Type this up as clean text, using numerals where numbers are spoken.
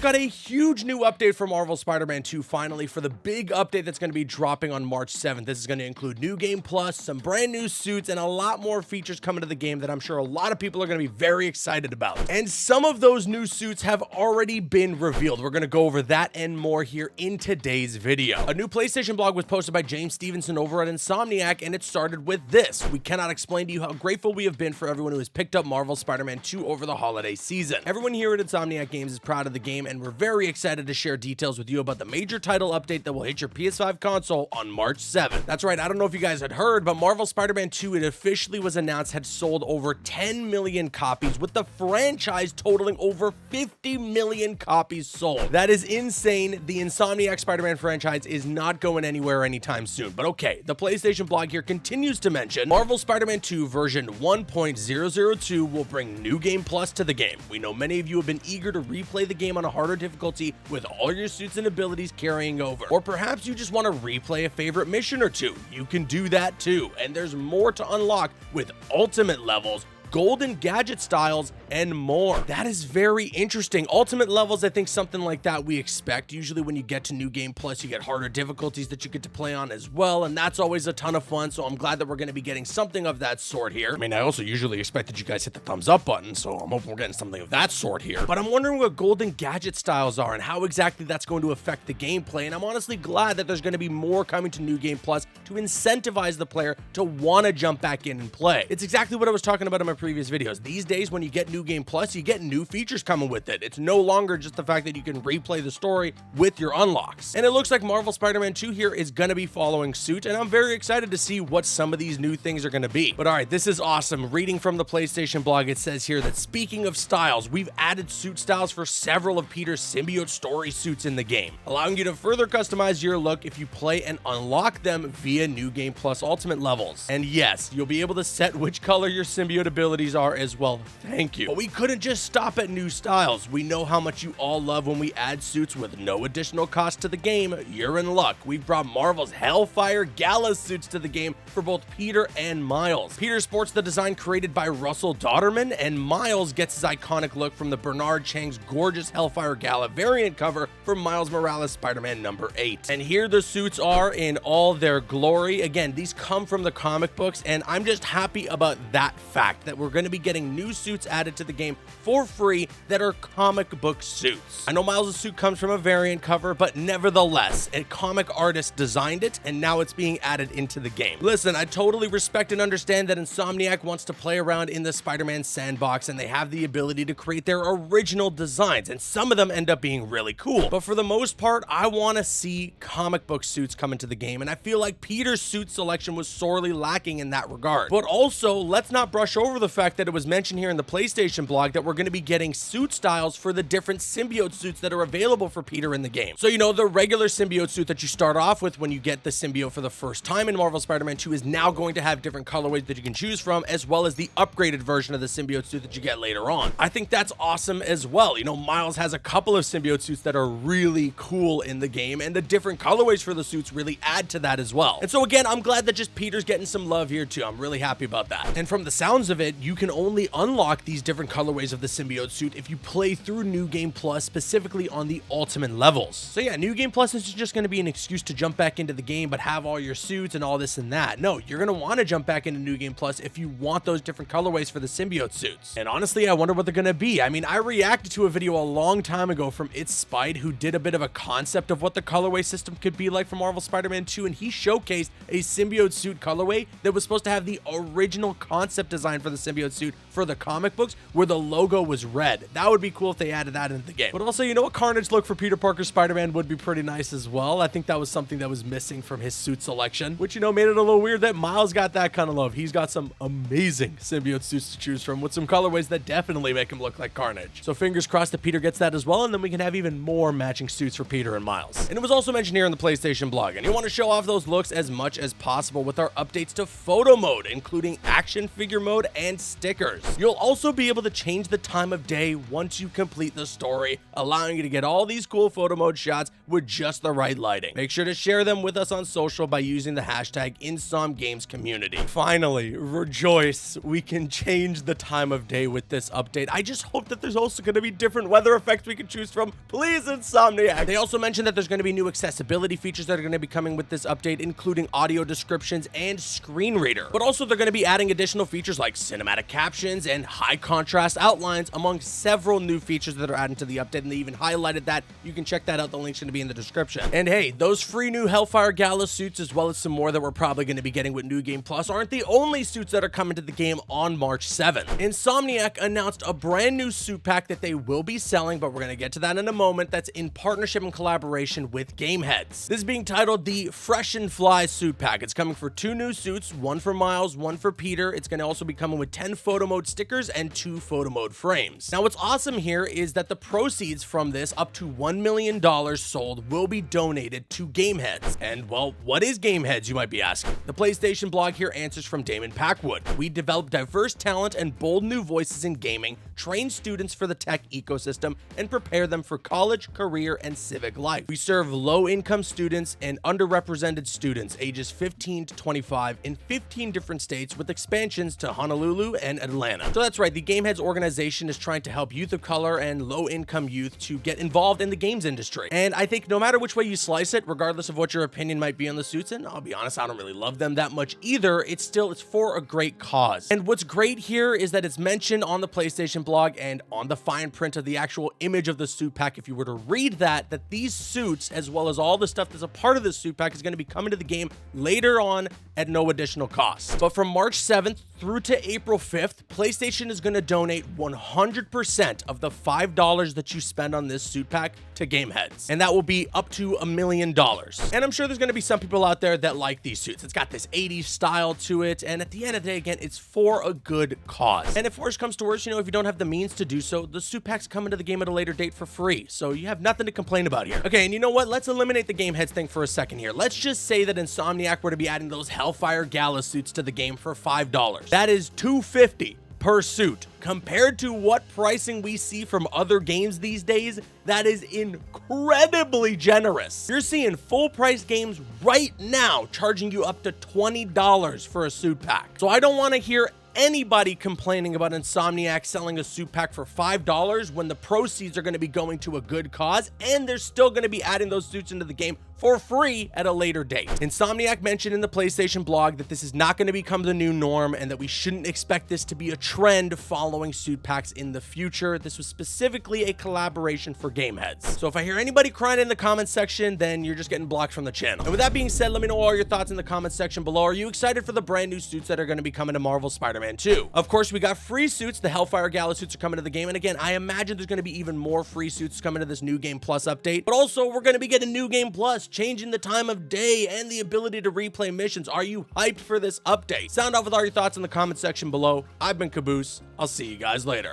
got a huge new update for Marvel Spider-Man 2 finally for the big update that's going to be dropping on March 7th. This is going to include New Game Plus, some brand new suits, and a lot more features coming to the game that I'm sure a lot of people are going to be very excited about. And some of those new suits have already been revealed. We're going to go over that and more here in today's video. A new PlayStation blog was posted by James Stevenson over at Insomniac, and it started with this: "We cannot explain to you how grateful we have been for everyone who has picked up Marvel Spider-Man 2 over the holiday season. Everyone here at Insomniac Games is proud of the game, and we're very excited to share details with you about the major title update that will hit your PS5 console on March 7th. That's right, I don't know if you guys had heard, but Marvel Spider-Man 2, it officially was announced, had sold over 10 million copies, with the franchise totaling over 50 million copies sold. That is insane. The Insomniac Spider-Man franchise is not going anywhere anytime soon. But okay, the PlayStation blog here continues to mention Marvel Spider-Man 2 version 1.002 will bring New Game Plus to the game. We know many of you have been eager to replay the game on a harder difficulty with all your suits and abilities carrying over. Or perhaps you just want to replay a favorite mission or two. You can do that too. And there's more to unlock with ultimate levels, golden gadget styles, and more." That is very interesting. Ultimate levels, I think something like that we expect. Usually when you get to New Game Plus, you get harder difficulties that you get to play on as well, and that's always a ton of fun, so I'm glad that we're going to be getting something of that sort here. I mean, I also usually expect that you guys hit the thumbs up button, so I'm hoping we're getting something of that sort here. But I'm wondering what golden gadget styles are and how exactly that's going to affect the gameplay, and I'm honestly glad that there's going to be more coming to New Game Plus to incentivize the player to want to jump back in and play. It's exactly what I was talking about in my previous videos. These days, when you get New Game Plus, you get new features coming with it. It's no longer just the fact that you can replay the story with your unlocks. And it looks like Marvel Spider-Man 2 here is going to be following suit, and I'm very excited to see what some of these new things are going to be. But all right, this is awesome. Reading from the PlayStation blog, it says here that speaking of styles, we've added suit styles for several of Peter's symbiote story suits in the game, allowing you to further customize your look if you play and unlock them via New Game Plus Ultimate levels. And yes, you'll be able to set which color your symbiote abilities are as well. Thank you. But we couldn't just stop at new styles. We know how much you all love when we add suits with no additional cost to the game. You're in luck. We've brought Marvel's Hellfire Gala suits to the game for both Peter and Miles. Peter sports the design created by Russell Dodderman, and Miles gets his iconic look from the Bernard Chang's gorgeous Hellfire Gala variant cover for Miles Morales Spider-Man number 8. And here the suits are in all their glory. Again, these come from the comic books, and I'm just happy about that fact that we're going to be getting new suits added to the game for free that are comic book suits. I know Miles' suit comes from a variant cover, but nevertheless, a comic artist designed it, and now it's being added into the game. Listen, I totally respect and understand that Insomniac wants to play around in the Spider-Man sandbox, and they have the ability to create their original designs, and some of them end up being really cool. But for the most part, I want to see comic book suits come into the game, and I feel like Peter's suit selection was sorely lacking in that regard. But also, let's not brush over the fact that it was mentioned here in the PlayStation blog that we're going to be getting suit styles for the different symbiote suits that are available for Peter in the game. So, you know, the regular symbiote suit that you start off with when you get the symbiote for the first time in Marvel Spider-Man 2 is now going to have different colorways that you can choose from, as well as the upgraded version of the symbiote suit that you get later on. I think that's awesome as well. You know, Miles has a couple of symbiote suits that are really cool in the game, and the different colorways for the suits really add to that as well. And so again, I'm glad that just Peter's getting some love here too. I'm really happy about that. And from the sounds of it, you can only unlock these different colorways of the symbiote suit if you play through New Game Plus, specifically on the ultimate levels. So yeah, New Game Plus isn't just going to be an excuse to jump back into the game but have all your suits and all this and that. No, you're going to want to jump back into New Game Plus if you want those different colorways for the symbiote suits. And honestly, I wonder what they're going to be. I mean, I reacted to a video a long time ago from It's Spite, who did a bit of a concept of what the colorway system could be like for Marvel Spider-Man 2, and he showcased a symbiote suit colorway that was supposed to have the original concept design for the symbiote suit for the comic books, where the logo was red. That would be cool if they added that into the game. But also, you know, a Carnage look for Peter Parker Spider-Man would be pretty nice as well. I think that was something that was missing from his suit selection, which, you know, made it a little weird that Miles got that kind of love. He's got some amazing symbiote suits to choose from with some colorways that definitely make him look like Carnage. So fingers crossed that Peter gets that as well, and then we can have even more matching suits for Peter and Miles. And it was also mentioned here in the PlayStation blog, and you want to show off those looks as much as possible with our updates to photo mode, including action figure mode and and stickers. You'll also be able to change the time of day once you complete the story, allowing you to get all these cool photo mode shots with just the right lighting. Make sure to share them with us on social by using the hashtag InsomGamesCommunity. Finally, rejoice, we can change the time of day with this update. I just hope that there's also going to be different weather effects we can choose from. Please, Insomniac. They also mentioned that there's going to be new accessibility features that are going to be coming with this update, including audio descriptions and screen reader. But also they're going to be adding additional features like cinematic captions and high contrast outlines, among several new features that are added to the update, and they even highlighted that. You can check that out. The link's going to be in the description. And hey, those free new Hellfire Gala suits, as well as some more that we're probably going to be getting with New Game Plus, aren't the only suits that are coming to the game on March 7th. Insomniac announced a brand new suit pack that they will be selling, but we're going to get to that in a moment, that's in partnership and collaboration with Gameheads. This is being titled the Fresh and Fly suit pack. It's coming for 2 new suits, one for Miles, one for Peter. It's going to also be coming with 10 photo mode stickers and 2 photo mode frames. Now, what's awesome here is that the proceeds from this, up to $1 million sold, will be donated to Gameheads. And well, what is Gameheads, you might be asking? The PlayStation blog here answers from Damon Packwood. We develop diverse talent and bold new voices in gaming, train students for the tech ecosystem, and prepare them for college, career, and civic life. We serve low-income students and underrepresented students ages 15 to 25 in 15 different states, with expansions to Honolulu and Atlanta. So that's right, the Gameheads organization is trying to help youth of color and low-income youth to get involved in the games industry. And I think no matter which way you slice it, regardless of what your opinion might be on the suits, and I'll be honest, I don't really love them that much either, it's for a great cause. And what's great here is that it's mentioned on the PlayStation blog and on the fine print of the actual image of the suit pack, if you were to read that these suits, as well as all the stuff that's a part of this suit pack, is going to be coming to the game later on at no additional cost. But from March 7th through to April 5th, PlayStation is going to donate 100% of the $5 that you spend on this suit pack to Gameheads. And that will be up to $1 million. And I'm sure there's going to be some people out there that like these suits. It's got this 80s style to it. And at the end of the day, again, it's for a good cause. And if worse comes to worse, if you don't have the means to do so, the suit packs come into the game at a later date for free. So you have nothing to complain about here. Okay, and you know what? Let's eliminate the Gameheads thing for a second here. Let's just say that Insomniac were to be adding those Hellfire Gala suits to the game for $5. That is $250 per suit. Compared to what pricing we see from other games these days, that is incredibly generous. You're seeing full price games right now charging you up to $20 for a suit pack. So I don't want to hear anybody complaining about Insomniac selling a suit pack for $5 when the proceeds are going to be going to a good cause, and they're still going to be adding those suits into the game for free at a later date. Insomniac mentioned in the PlayStation blog that this is not going to become the new norm and that we shouldn't expect this to be a trend following suit packs in the future. This was specifically a collaboration for Gameheads. So if I hear anybody crying in the comments section, then you're just getting blocked from the channel. And with that being said, let me know all your thoughts in the comments section below. Are you excited for the brand new suits that are going to be coming to Marvel Spider-Man 2? Of course, we got free suits. The Hellfire Gala suits are coming to the game. And again, I imagine there's going to be even more free suits coming to this New Game Plus update. But also, we're going to be getting New Game Plus, changing the time of day and the ability to replay missions. Are you hyped for this update? Sound off with all your thoughts in the comment section below. I've been Caboose. I'll see you guys later.